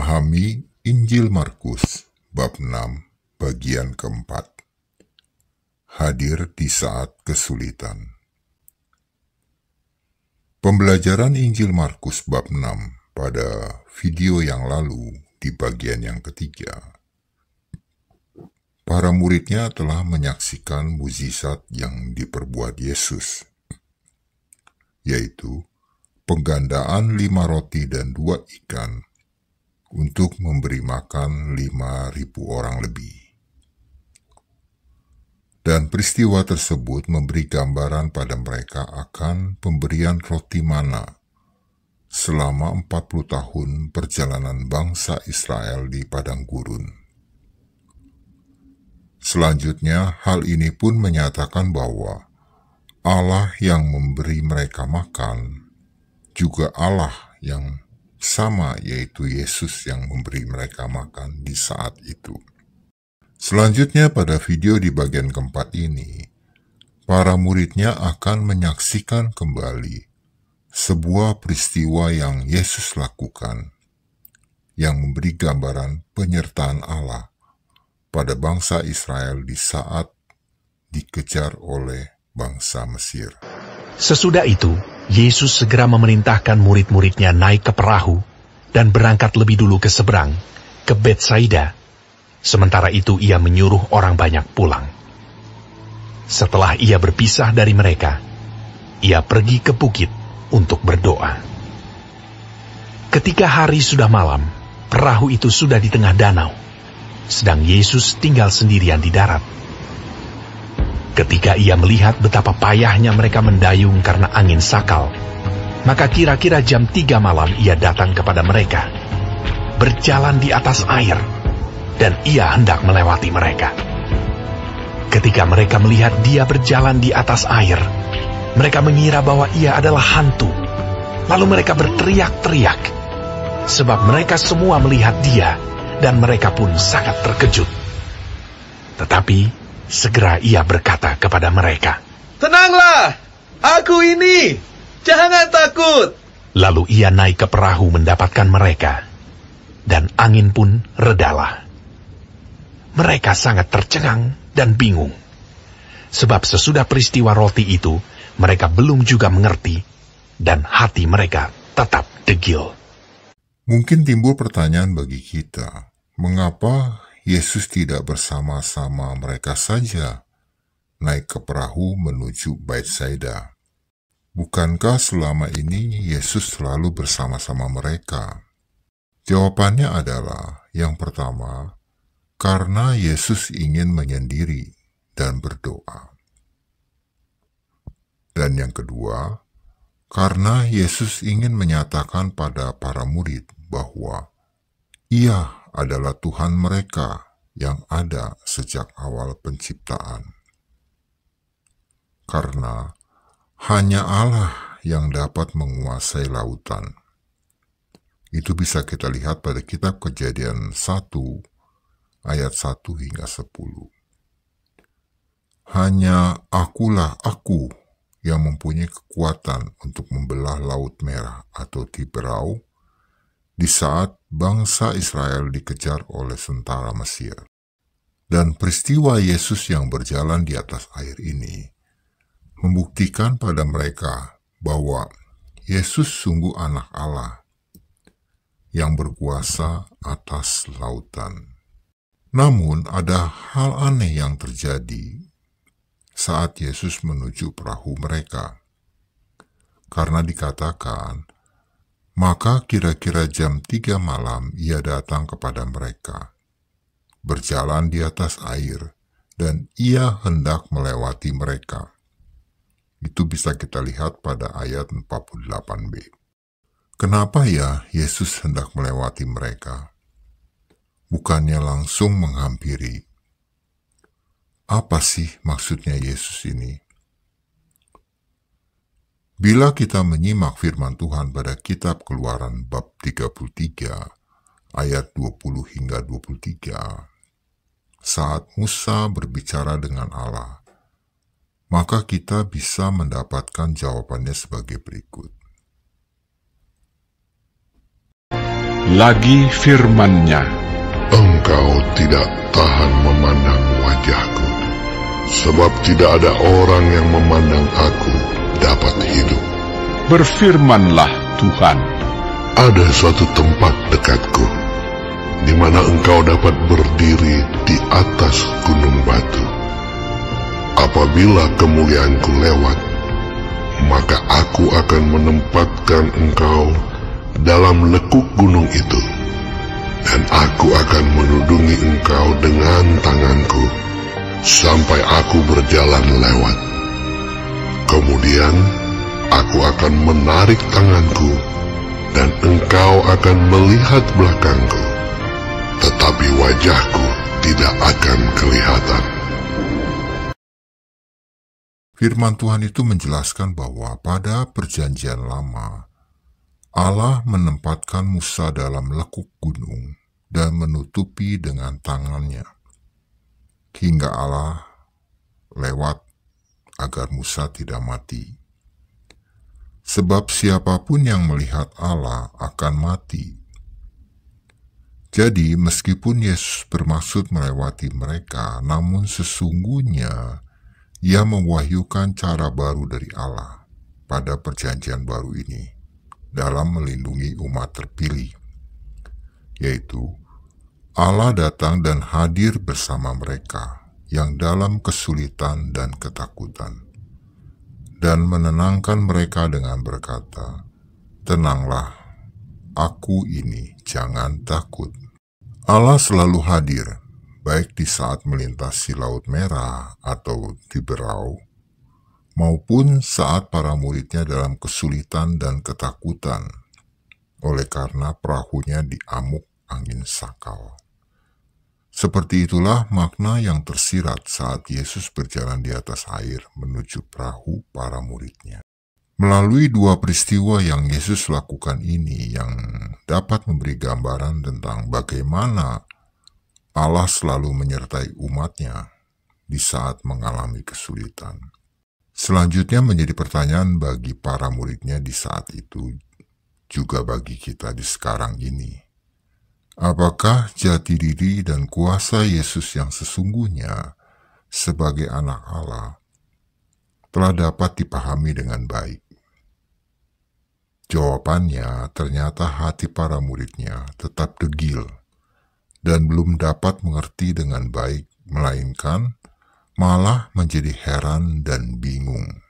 Memahami Injil Markus bab 6 bagian keempat. Hadir di saat kesulitan. Pembelajaran Injil Markus bab 6 pada video yang lalu di bagian yang ketiga. Para muridnya telah menyaksikan mukjizat yang diperbuat Yesus, yaitu penggandaan 5 roti dan 2 ikan untuk memberi makan 5.000 orang lebih. Dan peristiwa tersebut memberi gambaran pada mereka akan pemberian roti mana selama 40 tahun perjalanan bangsa Israel di padang gurun. Selanjutnya, hal ini pun menyatakan bahwa Allah yang memberi mereka makan juga Allah yang sama, yaitu Yesus yang memberi mereka makan di saat itu. Selanjutnya pada video di bagian keempat ini, para muridnya akan menyaksikan kembali sebuah peristiwa yang Yesus lakukan, yang memberi gambaran penyertaan Allah pada bangsa Israel di saat dikejar oleh bangsa Mesir. Sesudah itu, Yesus segera memerintahkan murid-muridnya naik ke perahu dan berangkat lebih dulu ke seberang, ke Betsaida. Sementara itu ia menyuruh orang banyak pulang. Setelah ia berpisah dari mereka, ia pergi ke bukit untuk berdoa. Ketika hari sudah malam, perahu itu sudah di tengah danau, sedang Yesus tinggal sendirian di darat. Ketika ia melihat betapa payahnya mereka mendayung karena angin sakal, maka kira-kira jam 3 malam ia datang kepada mereka, berjalan di atas air, dan ia hendak melewati mereka. Ketika mereka melihat dia berjalan di atas air, mereka mengira bahwa ia adalah hantu. Lalu mereka berteriak-teriak, sebab mereka semua melihat dia, dan mereka pun sangat terkejut. Tetapi segera ia berkata kepada mereka, "Tenanglah, aku ini, jangan takut." Lalu ia naik ke perahu mendapatkan mereka, dan angin pun redalah. Mereka sangat tercengang dan bingung, sebab sesudah peristiwa roti itu, mereka belum juga mengerti, dan hati mereka tetap degil. Mungkin timbul pertanyaan bagi kita, mengapa Yesus tidak bersama-sama mereka saja naik ke perahu menuju Betsaida? Bukankah selama ini Yesus selalu bersama-sama mereka? Jawabannya adalah, yang pertama, karena Yesus ingin menyendiri dan berdoa. Dan yang kedua, karena Yesus ingin menyatakan pada para murid bahwa Ia adalah Tuhan mereka yang ada sejak awal penciptaan. Karena hanya Allah yang dapat menguasai lautan. Itu bisa kita lihat pada kitab Kejadian 1 ayat 1 hingga 10. Hanya akulah aku yang mempunyai kekuatan untuk membelah Laut Merah atau Tiberau di saat bangsa Israel dikejar oleh tentara Mesir. Dan peristiwa Yesus yang berjalan di atas air ini membuktikan pada mereka bahwa Yesus sungguh anak Allah yang berkuasa atas lautan. Namun ada hal aneh yang terjadi saat Yesus menuju perahu mereka. Karena dikatakan, maka kira-kira jam 3 malam ia datang kepada mereka, berjalan di atas air, dan ia hendak melewati mereka. Itu bisa kita lihat pada ayat 48b. Kenapa ya Yesus hendak melewati mereka? Bukannya langsung menghampiri. Apa sih maksudnya Yesus ini? Bila kita menyimak firman Tuhan pada kitab Keluaran bab 33, ayat 20 hingga 23, saat Musa berbicara dengan Allah, maka kita bisa mendapatkan jawabannya sebagai berikut. Lagi firman-Nya, Engkau tidak tahan memandang wajahku, sebab tidak ada orang yang memandang aku dapat hidup. berfirmanlah Tuhan, Ada suatu tempat dekatku, di mana engkau dapat berdiri di atas gunung batu. Apabila kemuliaanku lewat, maka aku akan menempatkan engkau dalam lekuk gunung itu, dan aku akan menudungi engkau dengan tanganku sampai aku berjalan lewat. Kemudian aku akan menarik tanganku, dan engkau akan melihat belakangku, tetapi wajahku tidak akan kelihatan. Firman Tuhan itu menjelaskan bahwa pada perjanjian lama, Allah menempatkan Musa dalam lekuk gunung dan menutupi dengan tangannya, hingga Allah lewat agar Musa tidak mati. Sebab siapapun yang melihat Allah akan mati. Jadi meskipun Yesus bermaksud melewati mereka, namun sesungguhnya Ia mewahyukan cara baru dari Allah pada perjanjian baru ini dalam melindungi umat terpilih, yaitu Allah datang dan hadir bersama mereka yang dalam kesulitan dan ketakutan, dan menenangkan mereka dengan berkata, "Tenanglah, aku ini, jangan takut." Allah selalu hadir, baik di saat melintasi Laut Merah atau di Berau, maupun saat para muridnya dalam kesulitan dan ketakutan, oleh karena perahunya diamuk angin sakal. Seperti itulah makna yang tersirat saat Yesus berjalan di atas air menuju perahu para muridnya. Melalui dua peristiwa yang Yesus lakukan ini yang dapat memberi gambaran tentang bagaimana Allah selalu menyertai umatnya di saat mengalami kesulitan. Selanjutnya menjadi pertanyaan bagi para muridnya di saat itu, juga bagi kita di sekarang ini. Apakah jati diri dan kuasa Yesus yang sesungguhnya sebagai anak Allah telah dapat dipahami dengan baik? Jawabannya, ternyata hati para muridnya tetap degil dan belum dapat mengerti dengan baik, melainkan malah menjadi heran dan bingung.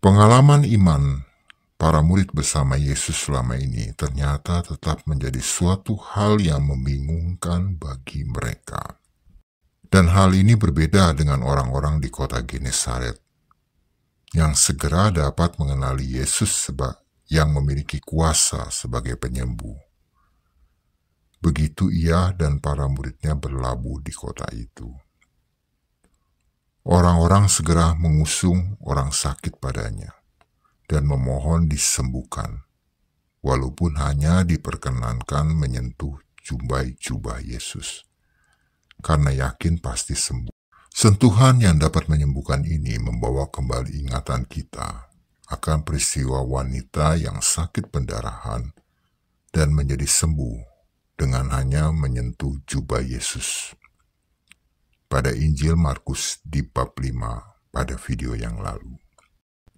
Pengalaman iman para murid bersama Yesus selama ini ternyata tetap menjadi suatu hal yang membingungkan bagi mereka. Dan hal ini berbeda dengan orang-orang di kota Genesaret, yang segera dapat mengenali Yesus yang memiliki kuasa sebagai penyembuh. Begitu ia dan para muridnya berlabuh di kota itu. Orang-orang segera mengusung orang sakit padanya dan memohon disembuhkan, walaupun hanya diperkenankan menyentuh jubah Yesus, karena yakin pasti sembuh. Sentuhan yang dapat menyembuhkan ini membawa kembali ingatan kita akan peristiwa wanita yang sakit pendarahan dan menjadi sembuh dengan hanya menyentuh jubah Yesus. Pada Injil Markus di bab 5 pada video yang lalu.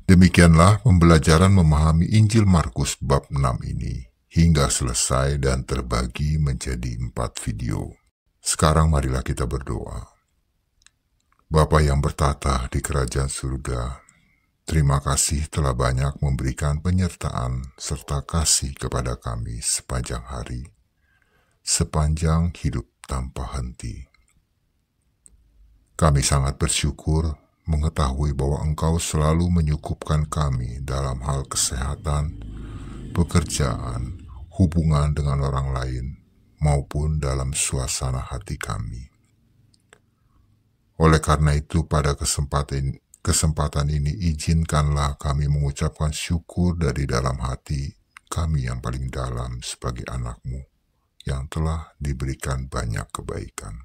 Demikianlah pembelajaran memahami Injil Markus bab 6 ini hingga selesai dan terbagi menjadi 4 video. Sekarang marilah kita berdoa. Bapa yang bertata di kerajaan surga, terima kasih telah banyak memberikan penyertaan serta kasih kepada kami sepanjang hari, sepanjang hidup tanpa henti. Kami sangat bersyukur mengetahui bahwa Engkau selalu menyukupkan kami dalam hal kesehatan, pekerjaan, hubungan dengan orang lain, maupun dalam suasana hati kami. Oleh karena itu, pada kesempatan ini izinkanlah kami mengucapkan syukur dari dalam hati kami yang paling dalam sebagai anak-Mu yang telah diberikan banyak kebaikan.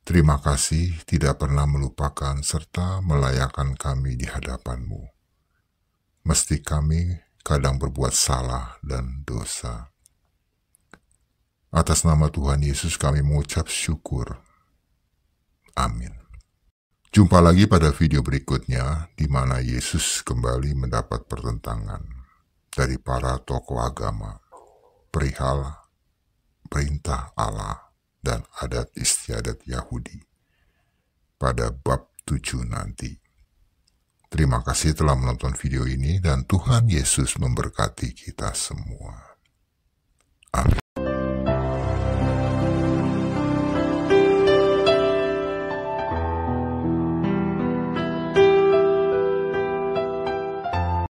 Terima kasih tidak pernah melupakan serta melayakkan kami di hadapan-Mu. Mesti kami kadang berbuat salah dan dosa. Atas nama Tuhan Yesus kami mengucap syukur. Amin. Jumpa lagi pada video berikutnya di mana Yesus kembali mendapat pertentangan dari para tokoh agama perihal perintah Allah dan adat istiadat Yahudi pada bab 7 nanti. Terima kasih telah menonton video ini dan Tuhan Yesus memberkati kita semua. Amin.